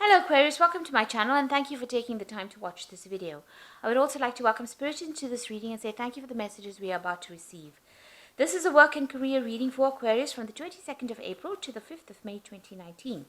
Hello Aquarius, welcome to my channel and thank you for taking the time to watch this video. I would also like to welcome Spirit into this reading and say thank you for the messages we are about to receive. This is a work and career reading for Aquarius from the 22nd of April to the 5th of May 2019.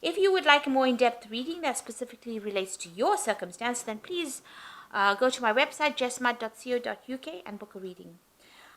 If you would like a more in-depth reading that specifically relates to your circumstance, then please go to my website jessmud.co.uk and book a reading.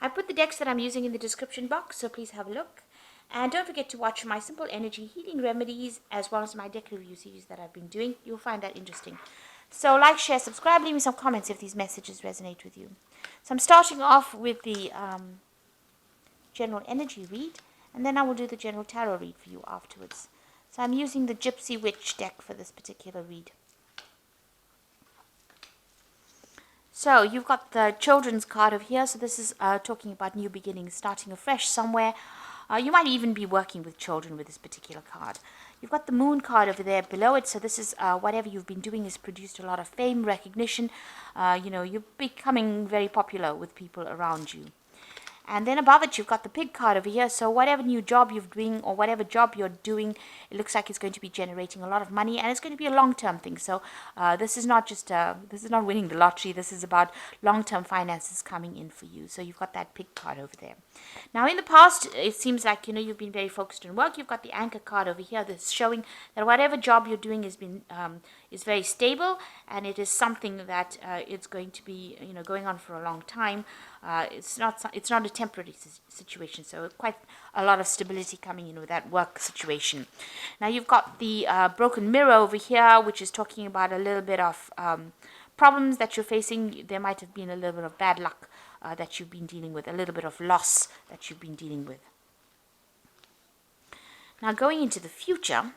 I put the decks that I'm using in the description box, so please have a look. And don't forget to watch my simple energy healing remedies as well as my deck review series that I've been doing. You'll find that interesting. So like, share, subscribe, leave me some comments if these messages resonate with you. So I'm starting off with the general energy read, and then I will do the general tarot read for you afterwards. So I'm using the Gypsy Witch deck for this particular read. So you've got the children's card over here. So this is talking about new beginnings, starting afresh somewhere. You might even be working with children with this particular card. You've got the moon card over there below it. So this is whatever you've been doing has produced a lot of fame, recognition. You're becoming very popular with people around you. And then above it, you've got the pig card over here. So whatever new job you're doing or whatever job you're doing, it looks like it's going to be generating a lot of money, and it's going to be a long-term thing. So this is not winning the lottery. This is about long-term finances coming in for you. So you've got that pig card over there. Now in the past, it seems like you've been very focused on work. You've got the anchor card over here that's showing that whatever job you're doing is very stable, and it is something that it's going to be going on for a long time. It's not a temporary situation, so quite a lot of stability coming in with that work situation. Now you've got the broken mirror over here, which is talking about a little bit of problems that you're facing. There might have been a little bit of bad luck that you've been dealing with, a little bit of loss that you've been dealing with. Now going into the future,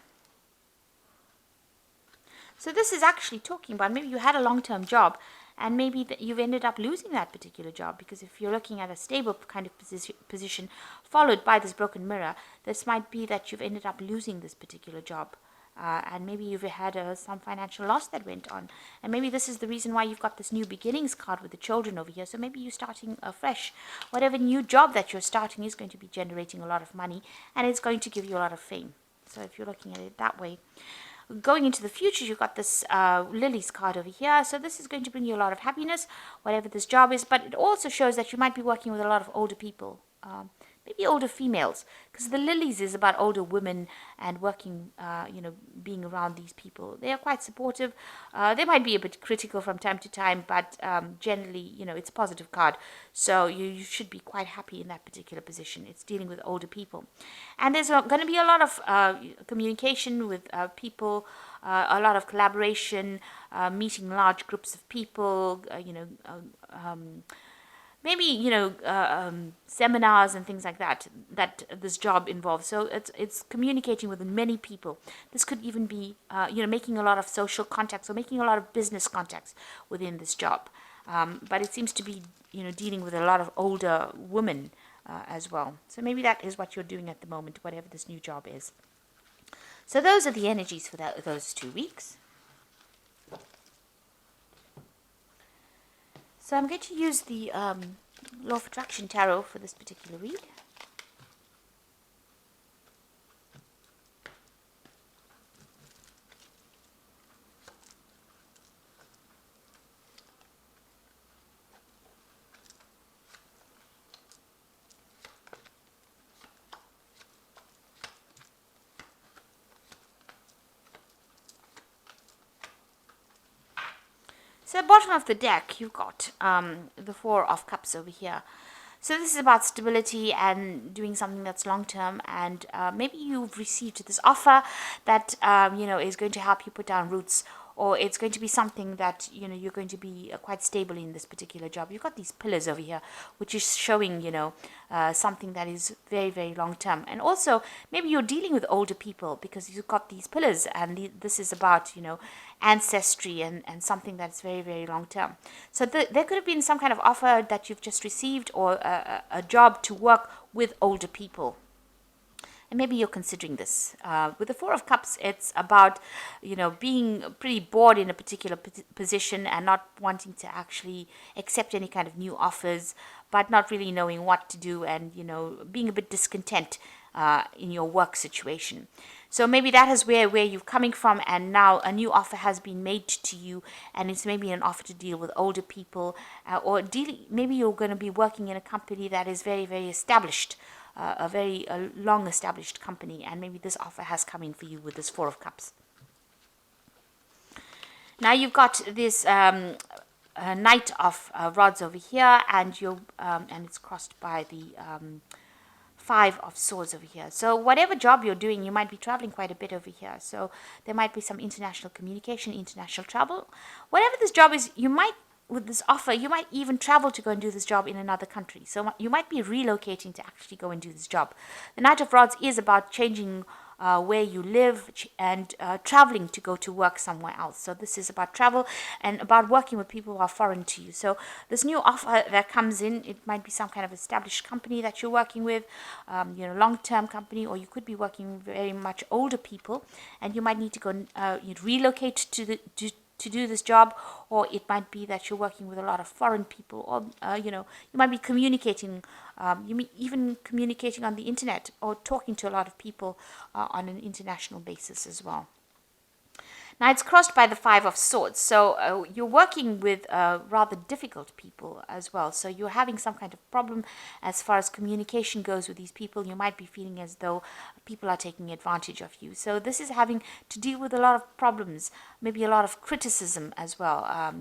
so this is actually talking about maybe you had a long-term job and maybe that you've ended up losing that particular job, because if you're looking at a stable kind of position followed by this broken mirror, this might be that you've ended up losing this particular job. And maybe you've had some financial loss that went on. And maybe this is the reason why you've got this new beginnings card with the children over here. So maybe you're starting afresh. Whatever new job that you're starting is going to be generating a lot of money, and it's going to give you a lot of fame. So if you're looking at it that way. Going into the future, you've got this Lily's card over here. So this is going to bring you a lot of happiness, whatever this job is. But it also shows that you might be working with a lot of older people. Maybe older females, because the lilies is about older women and working, being around these people. They are quite supportive. They might be a bit critical from time to time, but generally, it's a positive card. So you should be quite happy in that particular position. It's dealing with older people. And there's going to be a lot of communication with people, a lot of collaboration, meeting large groups of people, maybe seminars and things like that this job involves. So it's communicating with many people. This could even be making a lot of social contacts or making a lot of business contacts within this job. But it seems to be dealing with a lot of older women as well. So maybe that is what you're doing at the moment, whatever this new job is. So those are the energies for those 2 weeks. So I'm going to use the Law of Attraction Tarot for this particular read. So at the bottom of the deck, you've got the Four of Cups over here. So this is about stability and doing something that's long-term, and maybe you've received this offer that, is going to help you put down roots, or it's going to be something that, you're going to be quite stable in this particular job. You've got these pillars over here, which is showing, something that is very, very long-term. And also, maybe you're dealing with older people because you've got these pillars, and this is about, ancestry and something that's very, very long-term. So there could have been some kind of offer that you've just received, or a job to work with older people. And maybe you're considering this. With the Four of Cups, it's about, being pretty bored in a particular position and not wanting to actually accept any kind of new offers, but not really knowing what to do and, being a bit discontent in your work situation. So maybe that is where you're coming from, and now a new offer has been made to you, and it's maybe an offer to deal with older people, or maybe you're going to be working in a company that is very, very established, a very long established company, and maybe this offer has come in for you with this Four of Cups. Now you've got this Knight of Rods over here, and and it's crossed by the Five of Swords over here. So whatever job you're doing, you might be traveling quite a bit over here. So there might be some international communication, international travel. Whatever this job is, you might, with this offer, you might even travel to go and do this job in another country. So you might be relocating to actually go and do this job. The Knight of Rods is about changing where you live and traveling to go to work somewhere else. So this is about travel and about working with people who are foreign to you. So this new offer that comes in, it might be some kind of established company that you're working with, long-term company, or you could be working with very much older people, and you might need to go relocate to do this job, or it might be that you're working with a lot of foreign people, or you might be communicating, even communicating on the internet, or talking to a lot of people on an international basis as well. Now it's crossed by the Five of Swords, so you're working with rather difficult people as well. So you're having some kind of problem as far as communication goes with these people. You might be feeling as though people are taking advantage of you. So this is having to deal with a lot of problems, maybe a lot of criticism as well,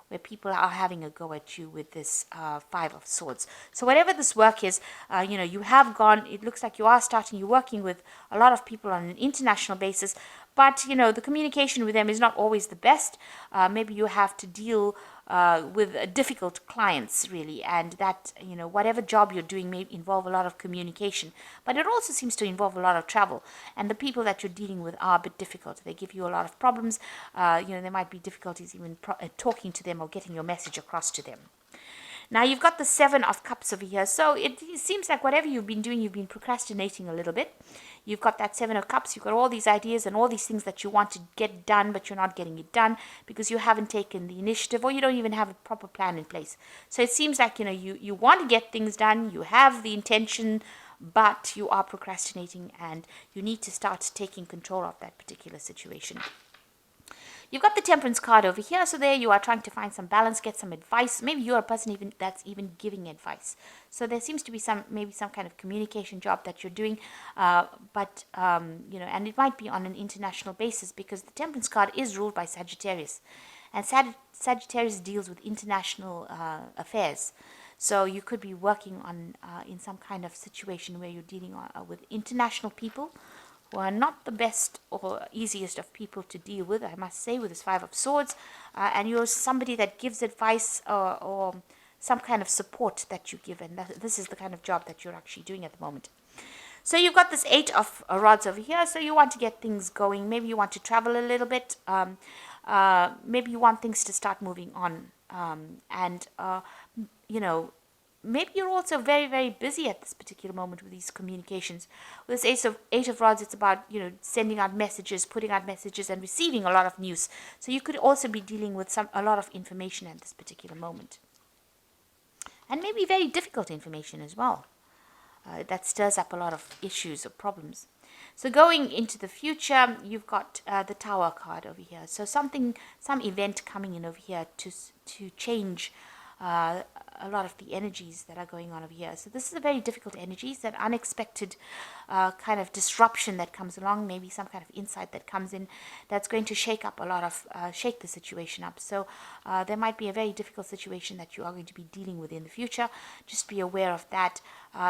where people are having a go at you with this Five of Swords. So whatever this work is, you have gone, it looks like you're working with a lot of people on an international basis, but, the communication with them is not always the best. Maybe you have to deal with difficult clients, really. And that, whatever job you're doing may involve a lot of communication. But it also seems to involve a lot of travel. And the people that you're dealing with are a bit difficult. They give you a lot of problems. There might be difficulties even talking to them or getting your message across to them. Now you've got the Seven of Cups over here. So it seems like whatever you've been doing, you've been procrastinating a little bit. You've got that Seven of Cups. You've got all these ideas and all these things that you want to get done, but you're not getting it done because you haven't taken the initiative, or you don't even have a proper plan in place. So it seems like, you want to get things done. You have the intention, but you are procrastinating, and you need to start taking control of that particular situation. You've got the Temperance card over here, so there you are trying to find some balance, get some advice. Maybe you're a person that's even giving advice. So there seems to be maybe some kind of communication job that you're doing, and it might be on an international basis, because the Temperance card is ruled by Sagittarius, and Sagittarius deals with international affairs. So you could be working on in some kind of situation where you're dealing with international people, who are not the best or easiest of people to deal with, I must say, with this Five of Swords. And you're somebody that gives advice or some kind of support that you give. And this is the kind of job that you're actually doing at the moment. So you've got this Eight of Rods over here. So you want to get things going. Maybe you want to travel a little bit. Maybe you want things to start moving on. Maybe you're also very, very busy at this particular moment with these communications. With this Eight of Rods, it's about, sending out messages, putting out messages, and receiving a lot of news. So you could also be dealing with a lot of information at this particular moment. And maybe very difficult information as well. That stirs up a lot of issues or problems. So going into the future, you've got the Tower card over here. So some event coming in over here to change a lot of the energies that are going on over here. So this is a very difficult energies, that unexpected kind of disruption that comes along, maybe some kind of insight that comes in that's going to shake the situation up. So there might be a very difficult situation that you are going to be dealing with in the future. Just be aware of that.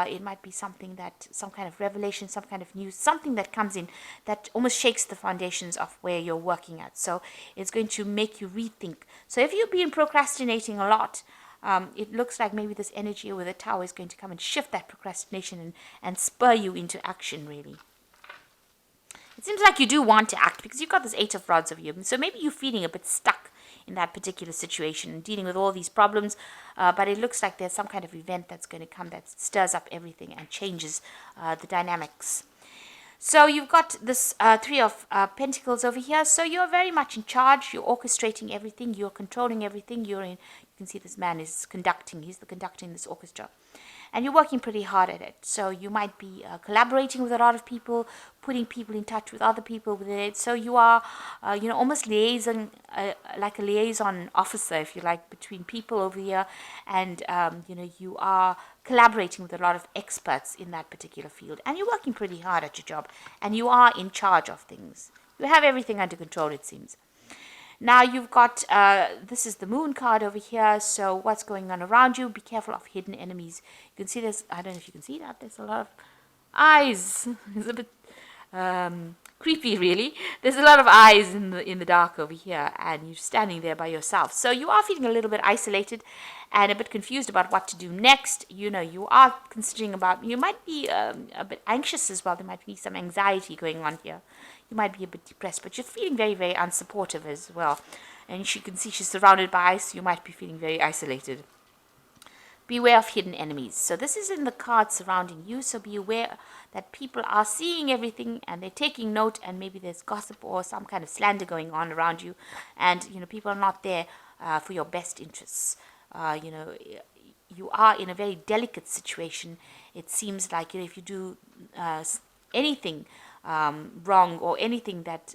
It might be some kind of revelation, some kind of news, something that comes in that almost shakes the foundations of where you're working at. So it's going to make you rethink. So if you've been procrastinating a lot, it looks like maybe this energy with the Tower is going to come and shift that procrastination and spur you into action, really. It seems like you do want to act, because you've got this Eight of Rods over you. So maybe you're feeling a bit stuck in that particular situation, dealing with all these problems, but it looks like there's some kind of event that's going to come that stirs up everything and changes the dynamics. So you've got this Three of Pentacles over here. So you're very much in charge. You're orchestrating everything. You're controlling everything. You can see this man is conducting. He's conducting this orchestra. and you're working pretty hard at it. So you might be collaborating with a lot of people, putting people in touch with other people with it. So you are, almost liaison, like a liaison officer, if you like, between people over here, and you are collaborating with a lot of experts in that particular field, and you're working pretty hard at your job, and you are in charge of things. You have everything under control, it seems. Now you've got, this is the moon card over here, so what's going on around you? Be careful of hidden enemies. You can see this, I don't know if you can see that, there's a lot of eyes. It's a bit creepy, really. There's a lot of eyes in the dark over here, and you're standing there by yourself. So you are feeling a little bit isolated and a bit confused about what to do next. You are considering about, you might be a bit anxious as well. There might be some anxiety going on here. You might be a bit depressed, but you're feeling very, very unsupportive as well. And you can see she's surrounded by ice, so you might be feeling very isolated. Beware of hidden enemies. So this is in the cards surrounding you, so be aware that people are seeing everything and they're taking note, and maybe there's gossip or some kind of slander going on around you, and people are not there for your best interests. You are in a very delicate situation. It seems like if you do anything wrong or anything that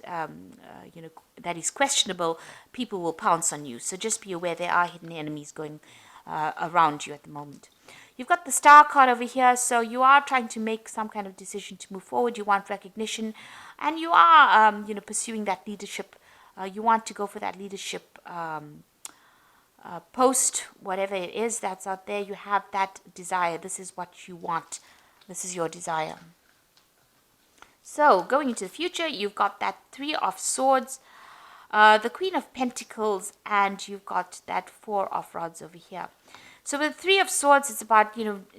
that is questionable, people will pounce on you. So just be aware there are hidden enemies going around you at the moment. You've got the star card over here, so you are trying to make some kind of decision to move forward. You want recognition, and you are pursuing that leadership. You want to go for that leadership post, whatever it is that's out there. You have that desire. This is what you want. This is your desire. So going into the future, you've got that 3 of Swords, the Queen of Pentacles, and you've got that 4 of Rods over here. So with the 3 of Swords, it's about,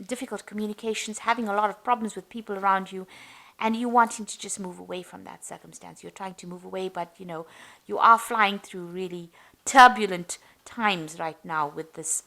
difficult communications, having a lot of problems with people around you, and you wanting to just move away from that circumstance. You're trying to move away, but, you are flying through really turbulent times right now with this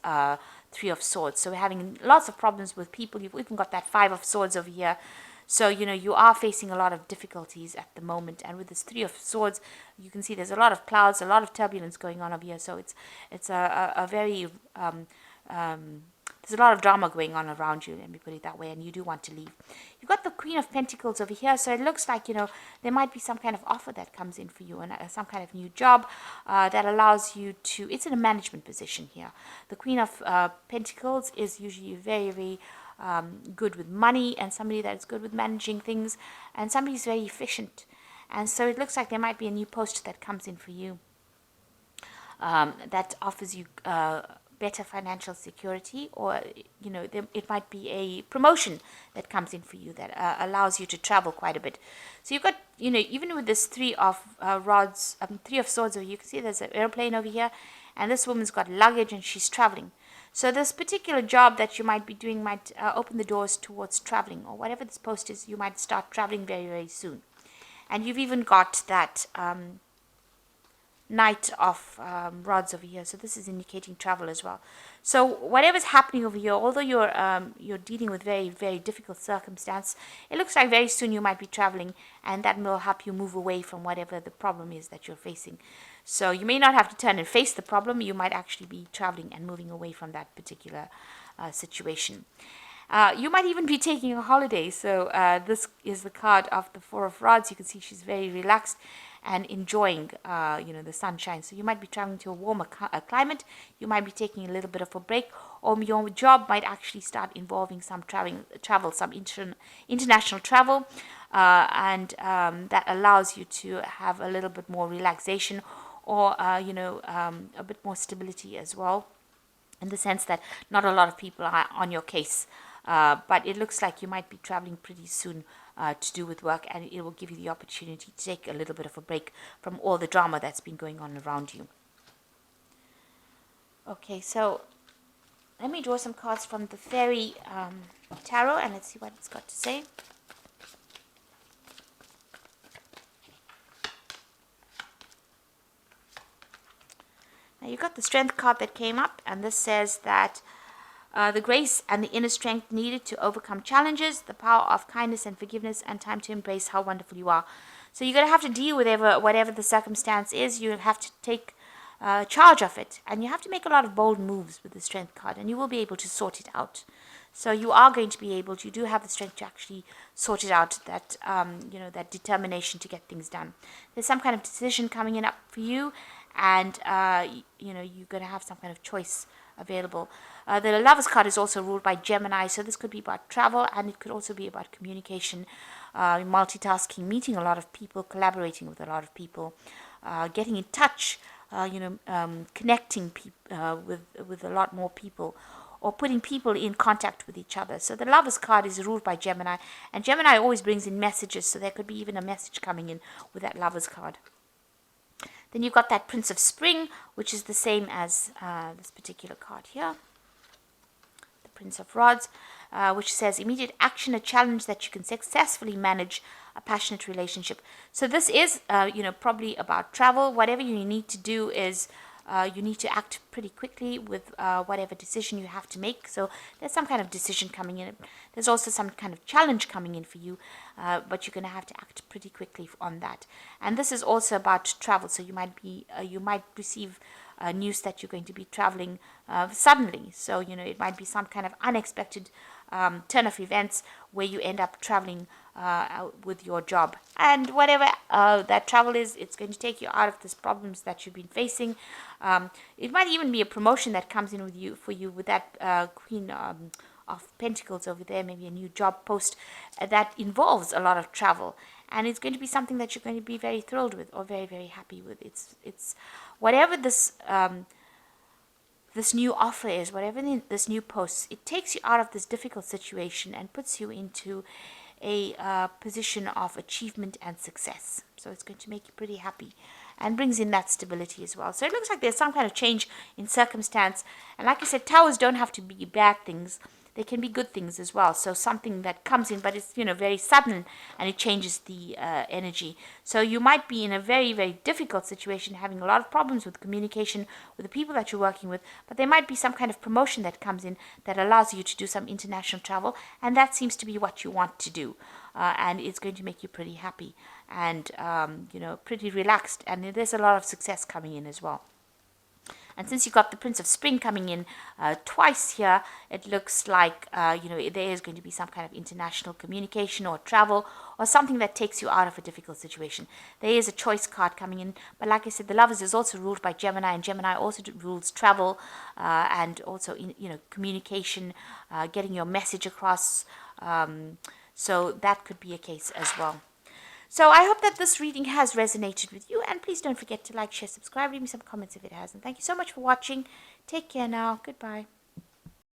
3 of Swords. So we're having lots of problems with people. You've even got that 5 of Swords over here. So, you are facing a lot of difficulties at the moment. And with this 3 of Swords, you can see there's a lot of clouds, a lot of turbulence going on over here. So it's a very, there's a lot of drama going on around you, let me put it that way, and you do want to leave. You've got the Queen of Pentacles over here. So it looks like, there might be some kind of offer that comes in for you, and some kind of new job that allows you to, it's in a management position here. The Queen of Pentacles is usually very, very good with money, and somebody that's good with managing things, and somebody who's very efficient. And so it looks like there might be a new post that comes in for you that offers you better financial security, or it might be a promotion that comes in for you that allows you to travel quite a bit. So you've got even with this 3 of Rods, 3 of Swords over here, you can see there's an airplane over here, and this woman's got luggage and she's traveling. So this particular job that you might be doing might open the doors towards traveling, or whatever this post is, you might start traveling very, very soon. And you've even got that Knight of Rods over here, so this is indicating travel as well. So whatever's happening over here, although you're dealing with very, very difficult circumstance, it looks like very soon you might be traveling, and that will help you move away from whatever the problem is that you're facing. So you may not have to turn and face the problem. You might actually be traveling and moving away from that particular situation. You might even be taking a holiday. So this is the card of the 4 of Rods. You can see she's very relaxed and enjoying, the sunshine. So you might be traveling to a warmer climate. You might be taking a little bit of a break, or your job might actually start involving some travel, some international travel, and that allows you to have a little bit more relaxation, or a bit more stability as well, in the sense that not a lot of people are on your case. But it looks like you might be traveling pretty soon to do with work, and it will give you the opportunity to take a little bit of a break from all the drama that's been going on around you. Okay, so let me draw some cards from the Fairy Tarot, and let's see what it's got to say. Now you've got the Strength card that came up, and this says that the grace and the inner strength needed to overcome challenges, the power of kindness and forgiveness, and time to embrace how wonderful you are. So you're going to have to deal with whatever the circumstance is. You have to take charge of it, and you have to make a lot of bold moves with the Strength card, and you will be able to sort it out. So you are going to be able to, you do have the strength to actually sort it out, that, that determination to get things done. There's some kind of decision coming in up for you, and, you're going to have some kind of choice available. The Lovers card is also ruled by Gemini, so this could be about travel, and it could also be about communication, multitasking, meeting a lot of people, collaborating with a lot of people, getting in touch, connecting with a lot more people, or putting people in contact with each other. So the Lovers card is ruled by Gemini, and Gemini always brings in messages, so there could be even a message coming in with that Lovers card. Then you've got that Prince of Spring, which is the same as this particular card here. The Prince of Rods, which says immediate action, a challenge that you can successfully manage, a passionate relationship. So this is, probably about travel. Whatever you need to do is you need to act pretty quickly with whatever decision you have to make. So there's some kind of decision coming in. There's also some kind of challenge coming in for you, but you're going to have to act pretty quickly on that. And this is also about travel. So you might receive news that you're going to be traveling suddenly. So it might be some kind of unexpected turn of events where you end up traveling with your job, and whatever that travel is, it's going to take you out of these problems that you've been facing. It might even be a promotion that comes in for you with that Queen of Pentacles over there, maybe a new job post that involves a lot of travel, and it's going to be something that you're going to be very thrilled with or very, very happy with. It's whatever this new offer is, whatever this new post, it takes you out of this difficult situation and puts you into a position of achievement and success. So it's going to make you pretty happy and brings in that stability as well. So it looks like there's some kind of change in circumstance. And like I said, towers don't have to be bad things. They can be good things as well. So something that comes in, but it's, very sudden, and it changes the energy. So you might be in a very, very difficult situation, having a lot of problems with communication with the people that you're working with, but there might be some kind of promotion that comes in that allows you to do some international travel, and that seems to be what you want to do. And it's going to make you pretty happy and, pretty relaxed. And there's a lot of success coming in as well. And since you've got the Prince of Spring coming in twice here, it looks like, there is going to be some kind of international communication or travel or something that takes you out of a difficult situation. There is a choice card coming in. But like I said, the Lovers is also ruled by Gemini, and Gemini also rules travel and also, communication, getting your message across. So that could be a case as well. So I hope that this reading has resonated with you, and please don't forget to like, share, subscribe, leave me some comments if it hasn't. Thank you so much for watching. Take care now. Goodbye.